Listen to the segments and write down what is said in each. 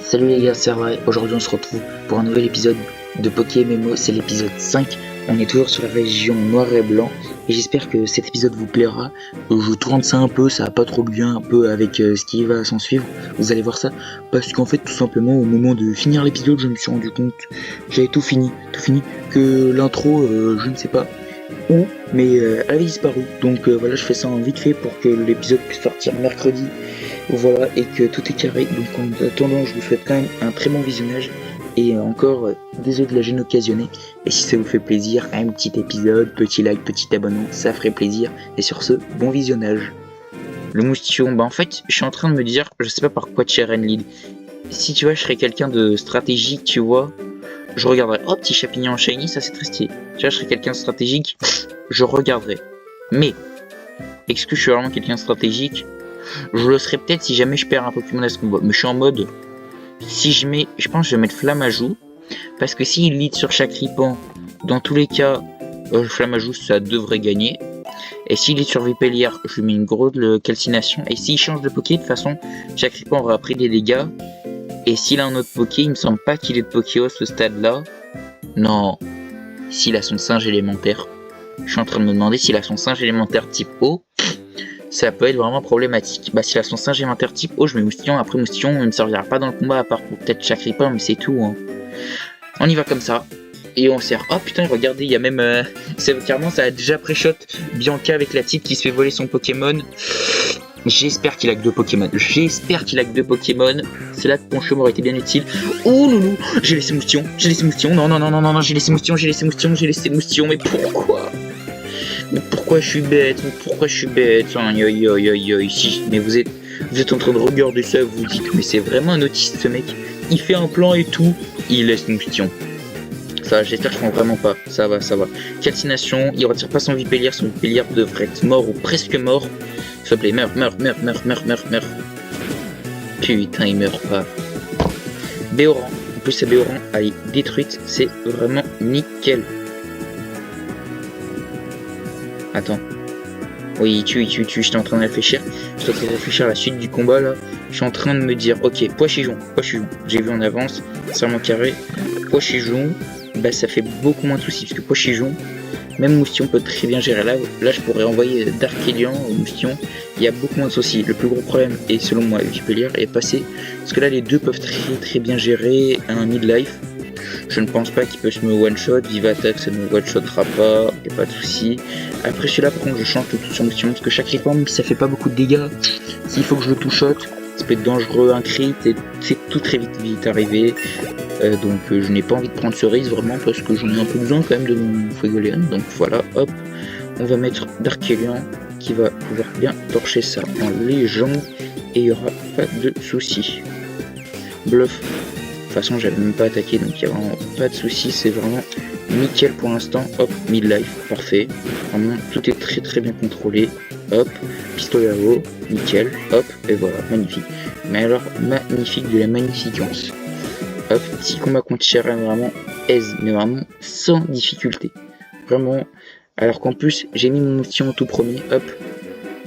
Salut les gars, c'est vrai. Aujourd'hui on se retrouve pour un nouvel épisode de PokéMMO, c'est l'épisode 5. On est toujours sur la région noir et blanc et j'espère que cet épisode vous plaira. Je tourne ça un peu, ça va pas trop bien un peu avec ce qui va s'en suivre. Vous allez voir ça parce qu'en fait tout simplement au moment de finir l'épisode je me suis rendu compte, j'avais tout fini, que l'intro je ne sais pas où, mais elle avait disparu. Donc voilà, je fais ça en vite fait pour que l'épisode puisse sortir mercredi. Voilà, et que tout est carré. Donc en attendant, je vous souhaite quand même un très bon visionnage. Et encore, désolé de la gêne occasionnée. Et si ça vous fait plaisir, un petit épisode, petit like, petit abonnement, ça ferait plaisir. Et sur ce, bon visionnage. Le moustillon, bah en fait, je suis en train de me dire, je sais pas par quoi tirer un lead. Si tu vois, je serais quelqu'un de stratégique, tu vois, je regarderais. Oh, petit champignon shiny, ça c'est très stylé. Tu vois, je serais quelqu'un de stratégique, je regarderais. Mais, est-ce que je suis vraiment quelqu'un de stratégique? Je le serais peut-être si jamais je perds un Pokémon à ce combat. Mais je suis en mode, si je mets, je pense que je vais mettre Flammajou. Parce que s'il lead sur chaque Ripant, dans tous les cas, Flammajou ça devrait gagner. Et s'il est sur Vipellière, je lui mets une grosse calcination. Et s'il change de Poké, de toute façon, chaque Ripant aura pris des dégâts. Et s'il a un autre Poké, il me semble pas qu'il ait de Pokéo à ce stade-là. Non. S'il a son singe élémentaire. Je suis en train de me demander s'il a son singe élémentaire type O. Ça peut être vraiment problématique. Bah s'il a son singe élémentaire type O, je mets Moustillon. Après Moustillon, il ne me servira pas dans le combat à part pour peut-être chaque Ripant, mais c'est tout. Hein. On y va comme ça. Et on sert. Oh putain, regardez, il y a même... carrément, ça a déjà pré-shot Bianca avec la petite qui se fait voler son Pokémon. J'espère qu'il a que 2 Pokémon. C'est là que Ponchom aurait été bien utile. Oh loulou, j'ai laissé Moustillon. Non, j'ai laissé Moustillon. Mais pourquoi? Mais pourquoi je suis bête? Aïe aïe aïe aïe aïe. Si, mais vous êtes en train de regarder ça, vous vous dites, mais c'est vraiment un autiste ce mec. Il fait un plan et tout, il laisse Moustillon. Ça, j'espère qu'il ne prend vraiment pas. Ça va. Calcination, il retire pas son Vipellière devrait être mort ou presque mort. S'il te plaît, meurs. Putain, il meurt pas. Béoran, en plus c'est Béoran, elle est détruite, c'est vraiment nickel. Attends. Oui, tu, j'étais en train de réfléchir. À la suite du combat là. Je suis en train de me dire, ok, Poichijon. J'ai vu en avance, serment carré. Poichijon, bah ça fait beaucoup moins de soucis parce que Poichijon, même Moustillon peut très bien gérer. Là je pourrais envoyer Darkelion au Moustillon. Il y a beaucoup moins de soucis. Le plus gros problème est selon moi Vipellière est passé. Parce que là les deux peuvent très bien gérer un midlife. Je ne pense pas qu'il peut se me one-shot. Viva Attack, ça ne me one-shotera pas. Et pas de soucis. Après celui-là, par contre, je change le tout sur Moustillon. Parce que chaque Ripant, même si ça fait pas beaucoup de dégâts, s'il faut que je le two-shot, ça peut être dangereux, un crit. Et c'est tout très vite arrivé. Donc je n'ai pas envie de prendre ce risque vraiment. Parce que j'en ai un peu besoin quand même de mon Fuegoleon. Donc voilà, hop. On va mettre Darkelion qui va pouvoir bien torcher ça en légende. Et il n'y aura pas de soucis. Bluff. De toute façon, j'avais même pas attaqué, donc il n'y a vraiment pas de soucis, c'est vraiment nickel pour l'instant. Hop, midlife, parfait. Vraiment, tout est très bien contrôlé. Hop, pistolet à eau, nickel. Hop, et voilà, magnifique. Mais alors, magnifique de la magnificence. Hop, petit combat contre Cheren, vraiment aise, mais vraiment sans difficulté. Vraiment, alors qu'en plus, j'ai mis mon Moustillon tout premier. Hop,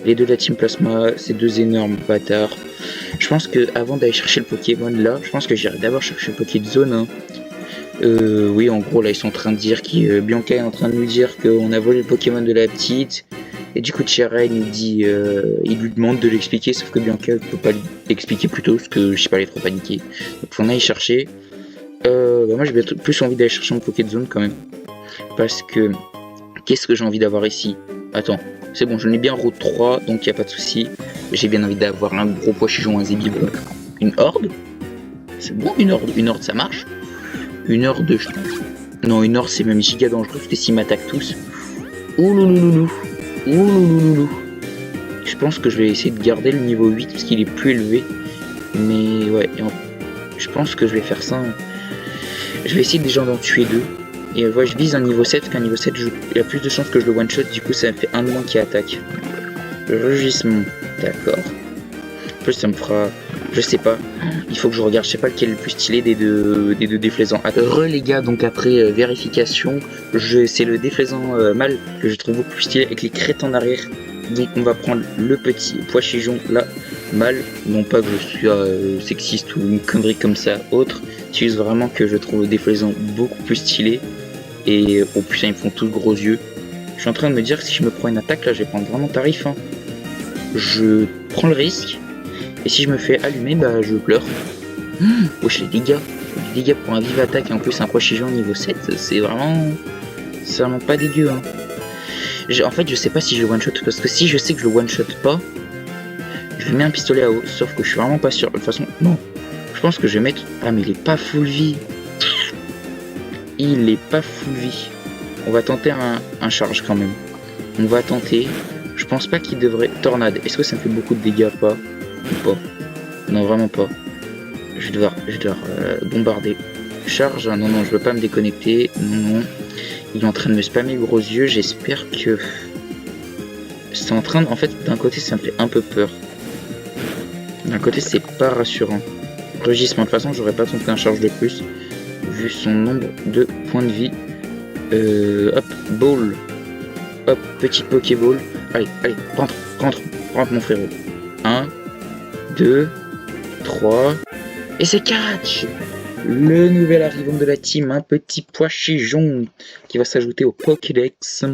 les deux de la Team Plasma, ces deux énormes bâtards. Je pense que avant d'aller chercher le Pokémon là, je pense que j'irai d'abord chercher le Poké de zone. Hein. Oui, en gros là ils sont en train de dire Bianca est en train de nous dire qu'on a volé le Pokémon de la petite. Et du coup Cheren il dit, il lui demande de l'expliquer, sauf que Bianca ne peut pas l'expliquer plus tôt parce que je sais pas, elle est trop paniquée. Donc faut en aller chercher. Moi j'ai plus envie d'aller chercher mon Poké de zone quand même. Parce que qu'est-ce que j'ai envie d'avoir ici? Attends. C'est bon, je n'ai bien route 3, donc il n'y a pas de souci. J'ai bien envie d'avoir un gros Poichijon, un Zébibon. Une horde? C'est bon, une horde. Une horde, ça marche. Une horde, non, une horde, c'est même giga dangereux, parce que s'ils m'attaquent tous... Ouloulouloulou. Je pense que je vais essayer de garder le niveau 8, parce qu'il est plus élevé. Mais ouais, je pense que je vais faire ça. Je vais essayer déjà d'en tuer 2. Et voilà, je vise un niveau 7, qu'un niveau 7, il y a plus de chances que je le one-shot, du coup ça me fait un de moins qui attaque. Rugissement, d'accord. En plus ça me fera... Je sais pas, il faut que je regarde, je sais pas lequel est le plus stylé des deux déflaisants. Les gars, donc après vérification, c'est le déflaisant mâle que je trouve beaucoup plus stylé avec les crêtes en arrière. Donc on va prendre le petit Poichijon là. mal, non pas que je sois sexiste ou une connerie comme ça, autre, c'est juste vraiment que je trouve des Déflaisants beaucoup plus stylés, et oh putain ils me font tous gros yeux. Je suis en train de me dire que si je me prends une attaque là, je vais prendre vraiment tarif, hein. Je prends le risque, et si je me fais allumer, bah je pleure. Wesh les dégâts, pour un vive attaque et en plus un Poichigeon niveau 7, c'est vraiment pas dégueu, hein. En fait je sais pas si je le one shot, parce que si je sais que je le one shot pas, je lui mets un pistolet à eau, sauf que je suis vraiment pas sûr. De toute façon, non, je pense que je vais mettre... Ah mais il est pas full vie. Il est pas full vie. On va tenter un charge quand même. On va tenter. Je pense pas qu'il devrait... Tornade, est-ce que ça me fait beaucoup de dégâts pas? Ou pas? Non vraiment pas. Je vais devoir bombarder. Charge, ah, non, je veux pas me déconnecter. Non. Il est en train de me spammer gros yeux. J'espère que... C'est en train de... En fait, d'un côté, ça me fait un peu peur. D'un côté, c'est pas rassurant. Rugissement, de toute façon, j'aurais pas tenté un charge de plus. Vu son nombre de points de vie. Hop, ball. Hop, petit Pokéball. Allez, rentre mon frérot. 1, 2, 3... Et c'est catch! Le nouvel arrivant de la team, un petit Poichigeon qui va s'ajouter au Pokédex.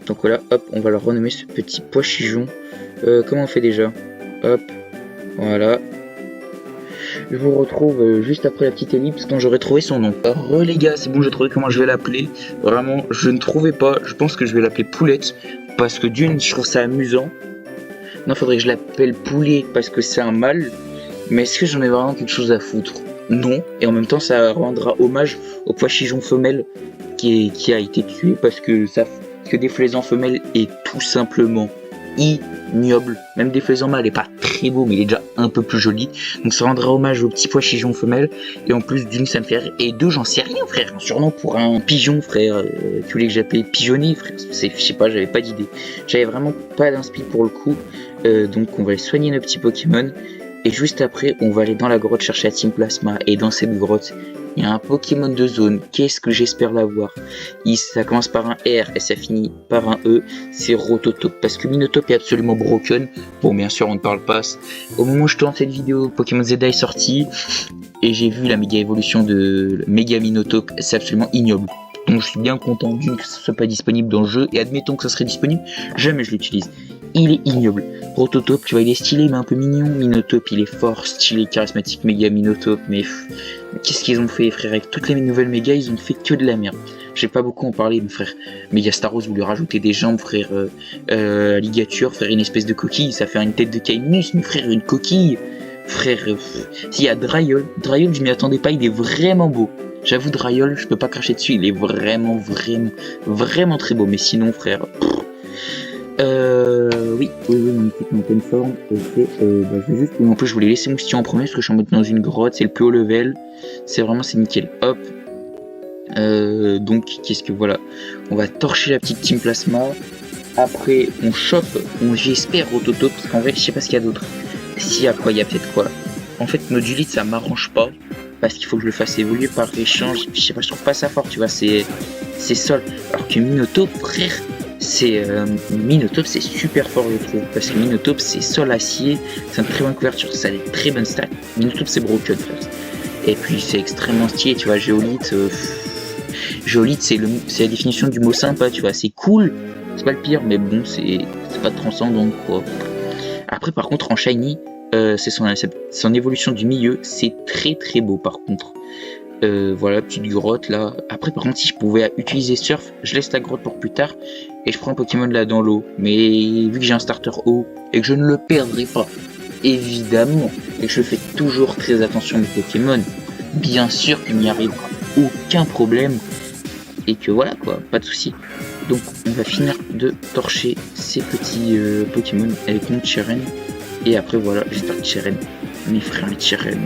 Donc voilà, hop, on va le renommer ce petit Poichigeon. Comment on fait déjà? Hop, voilà. Je vous retrouve juste après la petite ellipse quand j'aurai trouvé son nom. Alors les gars, c'est bon, j'ai trouvé comment je vais l'appeler. Vraiment, je ne trouvais pas. Je pense que je vais l'appeler Poulette. Parce que d'une, je trouve ça amusant. Non, faudrait que je l'appelle Poulet parce que c'est un mâle. Mais est-ce que j'en ai vraiment quelque chose à foutre? Non. Et en même temps, ça rendra hommage au Poichigeon femelle qui a été tué parce que Déflaisant femelle est tout simplement ignoble. Même Déflaisant mâle est pas très beau, mais il est déjà un peu plus joli. Donc ça rendra hommage au petit Poichigeon femelle. Et en plus d'une, ça me fait rire. Et deux, j'en sais rien, frère. Un surnom pour un pigeon, frère. Tu voulais que j'appelais pigeonnier, frère. Je sais pas, j'avais pas d'idée. J'avais vraiment pas d'inspi pour le coup. Donc on va soigner nos petits Pokémon. Et juste après, on va aller dans la grotte chercher la Team Plasma. Et dans cette grotte, il y a un Pokémon de zone. Qu'est-ce que j'espère l'avoir? Ça commence par un R et ça finit par un E. C'est Rototope. Parce que Minotope est absolument broken. Bon, bien sûr, on ne parle pas. Au moment où je tourne cette vidéo, Pokémon Z est sorti. Et j'ai vu la méga évolution de Méga Minotope. C'est absolument ignoble. Donc je suis bien content d'une que ce soit pas disponible dans le jeu. Et admettons que ça serait disponible, jamais je l'utilise. Il est ignoble. Rototope, tu vois, il est stylé mais un peu mignon. Minotope, il est fort, stylé, charismatique, méga Minotope. Mais qu'est-ce qu'ils ont fait, frère? Avec toutes les nouvelles méga, ils ont fait que de la merde. J'ai pas beaucoup en parler, mais frère. Méga Staros voulait rajouter des jambes, frère. Alligature, frère, une espèce de coquille. Ça fait une tête de Kaiminus, mais frère, une coquille. Frère, s'il y a Dryol, je m'y attendais pas, il est vraiment beau. J'avoue, Dryol, je peux pas cracher dessus, il est vraiment très beau. Mais sinon, frère. Oui, mon équipe est en pleine forme. Je vais juste. En plus, je voulais laisser Moustillon en premier parce que je suis en mode dans une grotte, c'est le plus haut level. C'est nickel. Hop. Donc, qu'est-ce que voilà. On va torcher la petite Team Plasma. Après, on chope, j'espère Rototope, parce qu'en vrai, je sais pas ce qu'il y a d'autre. Si, à quoi, il y a peut-être quoi. En fait, Nodulite, ça m'arrange pas. Parce qu'il faut que je le fasse évoluer par échange. Je sais pas, je trouve pas ça fort, tu vois, c'est sol. Alors que Minotope, frère. Minotope, c'est super fort, je trouve, parce que Minotope, c'est sol acier, c'est une très bonne couverture, ça a des très bonnes stats. Minotope, c'est broken first. Et puis c'est extrêmement stylé, tu vois. Géolite, c'est la définition du mot sympa, tu vois. C'est cool, c'est pas le pire, mais bon, c'est pas transcendant, quoi. Après, par contre, en shiny, c'est son évolution du milieu, c'est très beau, par contre. Voilà, petite grotte là. Après, par contre, si je pouvais utiliser Surf, je laisse la grotte pour plus tard et je prends un Pokémon là dans l'eau. Mais vu que j'ai un starter eau et que je ne le perdrai pas, évidemment, et que je fais toujours très attention à mes Pokémon, bien sûr qu'il n'y arrivera aucun problème et que voilà quoi, pas de souci. Donc, on va finir de torcher ces petits Pokémon avec mon Cheren. Et après, voilà, j'espère que Cheren, mes frères, mes Cheren.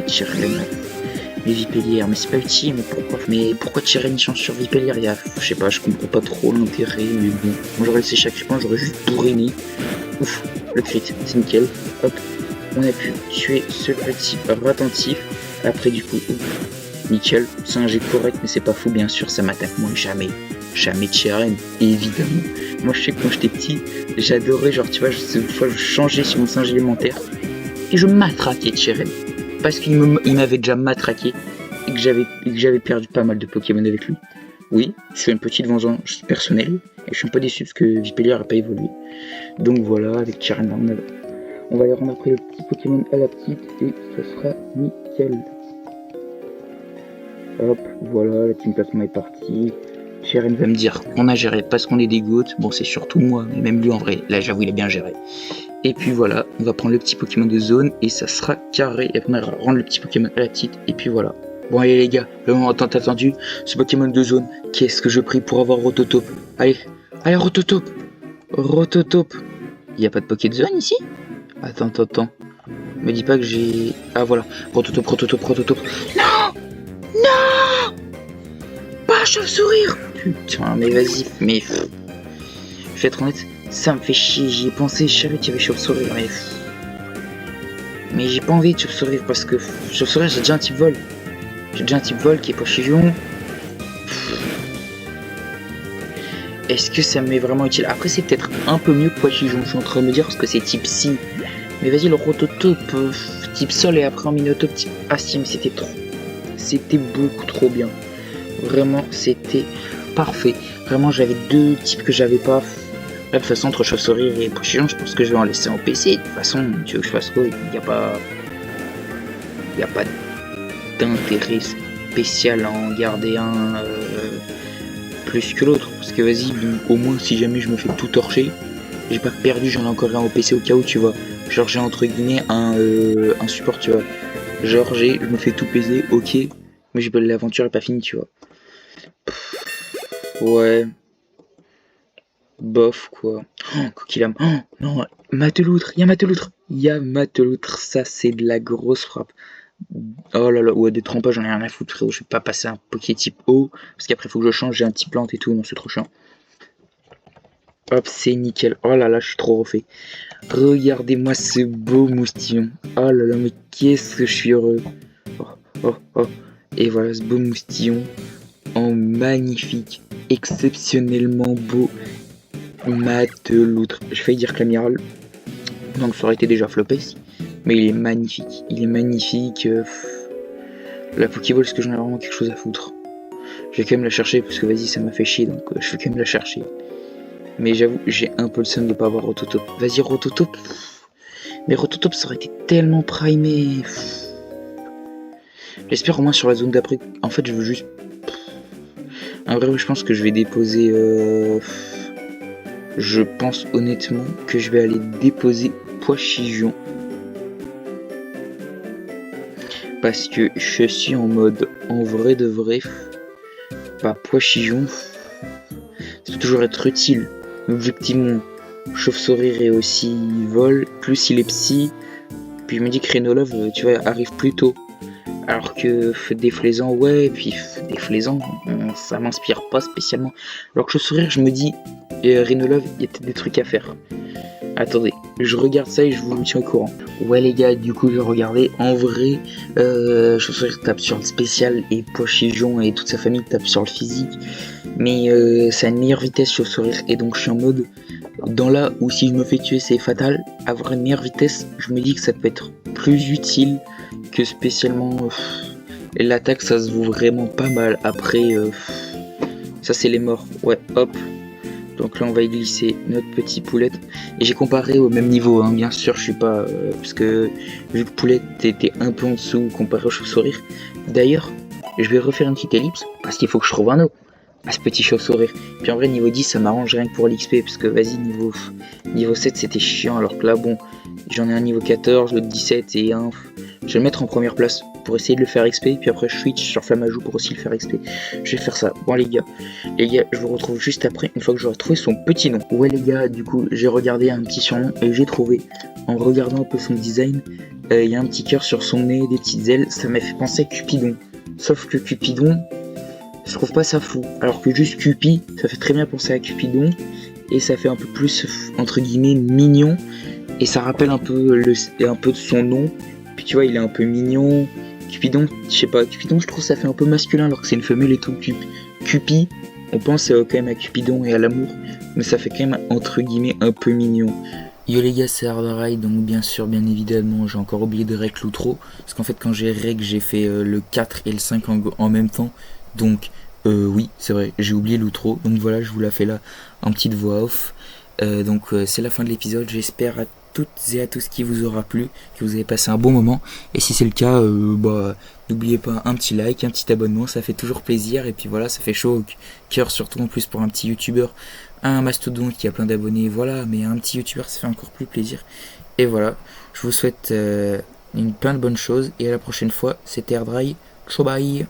Les Vipellières, mais c'est pas utile, mais pourquoi Cheren il change sur Vipellière? Je sais pas, je comprends pas trop l'intérêt, mais bon. Moi j'aurais laissé chaque point, j'aurais juste bourriné. Ouf, le crit, c'est nickel. Hop, on a pu tuer ce petit retentif. Après du coup, nickel, c'est un jet correct, mais c'est pas fou, bien sûr, ça m'attaque moi jamais. Jamais Cheren, évidemment. Moi je sais que quand j'étais petit, j'adorais, genre tu vois, une fois je changeais sur mon singe élémentaire et je matraquais Cheren. Parce qu'il m'avait déjà matraqué et que j'avais perdu pas mal de Pokémon avec lui. Oui, c'est une petite vengeance personnelle et je suis un peu déçu parce que Vipellier n'a pas évolué. Donc voilà, avec Cheren, on va aller rendre après le petit Pokémon à la petite et ce sera nickel. Hop, voilà, la team placement est partie. Cheren va me dire qu'on a géré parce qu'on est des gouttes. Bon, c'est surtout moi, mais même lui en vrai, là j'avoue, il a bien géré. Et puis voilà, on va prendre le petit Pokémon de zone et ça sera carré. Et après, on va rendre le petit Pokémon à la petite. Et puis voilà. Bon, allez les gars, le moment tant attendu, ce Pokémon de zone, qu'est-ce que je prie pour avoir Rototope? Allez, allez, Rototope! Rototope! Il n'y a pas de Poké de zone ici? Attends. Me dis pas que j'ai. Ah voilà, Rototope. Non! Non! Pas chauve-sourire! Putain, mais vas-y, mais. Je vais être honnête, ça me fait chier, j'y ai pensé, je savais qu'il y avait chauve-sourire, mais j'ai pas envie de chauve-sourire parce que chauve-sourire, j'ai déjà un type vol. J'ai déjà un type vol qui est Pochillon. Est-ce que ça m'est vraiment utile? Après, c'est peut-être un peu mieux que Pochillon, je suis en train de me dire, parce que c'est type Psy. Mais vas-y, le Rototope, type Sol et après en Minotope, type Astim, c'était trop. C'était beaucoup trop bien. Vraiment, c'était parfait. Vraiment, j'avais deux types que j'avais pas. Là, de toute façon, entre chauve-sourire et Pochillon, je pense que je vais en laisser en PC. De toute façon, tu veux que je fasse quoi? Il n'y a pas d'intérêt spécial à en garder un plus que l'autre. Parce que vas-y, au moins, si jamais je me fais tout torcher, j'ai pas perdu, j'en ai encore un au PC au cas où, tu vois. Genre, j'ai entre guillemets un support, tu vois. Genre, je me fais tout peser, ok, mais l'aventure est pas finie, tu vois. Ouais. Bof, quoi. Oh, Coquillame. Oh, non, Mateloutre. Il y a Mateloutre. Ça, c'est de la grosse frappe. Oh là là, ouais, des trempages, j'en ai rien à foutre, frérot. Je vais pas passer un Poké type eau. Parce qu'après, il faut que je change. J'ai un type plante et tout. Non, c'est trop chiant. Hop, c'est nickel. Oh là là, je suis trop refait. Regardez-moi ce beau moustillon. Oh là là, mais qu'est-ce que je suis heureux. Oh. Et voilà, ce beau moustillon. En magnifique, exceptionnellement beau Mateloutre. Je failli dire Clamiral, donc ça aurait été déjà floppé, mais il est magnifique. La Pokéball, est-ce que j'en ai vraiment quelque chose à foutre? Je vais quand même la chercher parce que vas-y, ça m'a fait chier, donc je vais quand même la chercher. Mais j'avoue, j'ai un peu le seum de pas avoir Rototope. Vas-y, Rototope. Mais Rototope, ça aurait été tellement primé. J'espère au moins sur la zone d'après. En fait, je veux juste. En vrai, je pense que je vais déposer. Je pense honnêtement que je vais aller déposer Pochillon. Parce que je suis en mode en vrai de vrai. Bah, Pochillon, ça peut toujours être utile. Objectivement, chauve-sourire et aussi vol. Plus il est psy. Puis je me dis que Renolove, tu vois, arrive plus tôt. Alors que Déflaisant, ouais, puis Déflaisant, ça m'inspire pas spécialement. Alors que Chauve-sourire, je me dis, Renolove, il y a peut-être des trucs à faire. Attendez, je regarde ça et je vous tiens au courant. Ouais les gars, du coup je regardais, en vrai, Chauve-sourire tape sur le spécial et Pochillon et toute sa famille tape sur le physique. Mais ça a une meilleure vitesse Chauve-sourire et donc je suis en mode, dans là où si je me fais tuer c'est fatal, avoir une meilleure vitesse, je me dis que ça peut être plus utile que spécialement l'attaque, ça se vaut vraiment pas mal. Après ça c'est les morts, ouais, hop. Donc là on va y glisser notre petit Poulette. Et j'ai comparé au même niveau, hein. Bien sûr je suis pas parce que vu que Poulette était un peu en dessous comparé au Chauve-sourire. D'ailleurs je vais refaire une petite ellipse parce qu'il faut que je trouve un eau à ce petit Chauve-sourire. Puis en vrai niveau 10 ça m'arrange rien que pour l'XP, parce que vas-y niveau 7 c'était chiant, alors que là bon j'en ai un niveau 14, l'autre 17 et un. Je vais le mettre en première place pour essayer de le faire XP, puis après je switch sur Flammajou pour aussi le faire XP. Je vais faire ça. Bon les gars, je vous retrouve juste après, une fois que j'aurai trouvé son petit nom. Ouais les gars, du coup j'ai regardé un petit surnom et j'ai trouvé, en regardant un peu son design, il y a un petit cœur sur son nez, des petites ailes, ça m'a fait penser à Cupidon. Sauf que Cupidon, je trouve pas ça fou, alors que juste Cupi, ça fait très bien penser à Cupidon, et ça fait un peu plus, entre guillemets, mignon, et ça rappelle un peu de son nom. Puis tu vois, il est un peu mignon. Cupidon, je sais pas, Cupidon, je trouve ça fait un peu masculin alors que c'est une femelle et tout. Cupi, On pense quand même à Cupidon et à l'amour, mais ça fait quand même entre guillemets un peu mignon. Yo les gars, c'est Hardarail, donc bien sûr, bien évidemment, j'ai encore oublié de rec l'outro, parce qu'en fait quand j'ai rec, j'ai fait le 4 et le 5 en même temps, donc oui, c'est vrai, j'ai oublié l'outro, donc voilà, je vous la fais là en petite voix off. C'est la fin de l'épisode, j'espère à toutes et à tous qui vous aura plu, que vous avez passé un bon moment, et si c'est le cas, n'oubliez pas un petit like, un petit abonnement, ça fait toujours plaisir, et puis voilà, ça fait chaud au cœur, surtout en plus pour un petit youtubeur, un mastodonte qui a plein d'abonnés, voilà, mais un petit youtubeur ça fait encore plus plaisir. Et voilà, je vous souhaite plein de bonnes choses, et à la prochaine fois, c'était Airdry, ciao bye.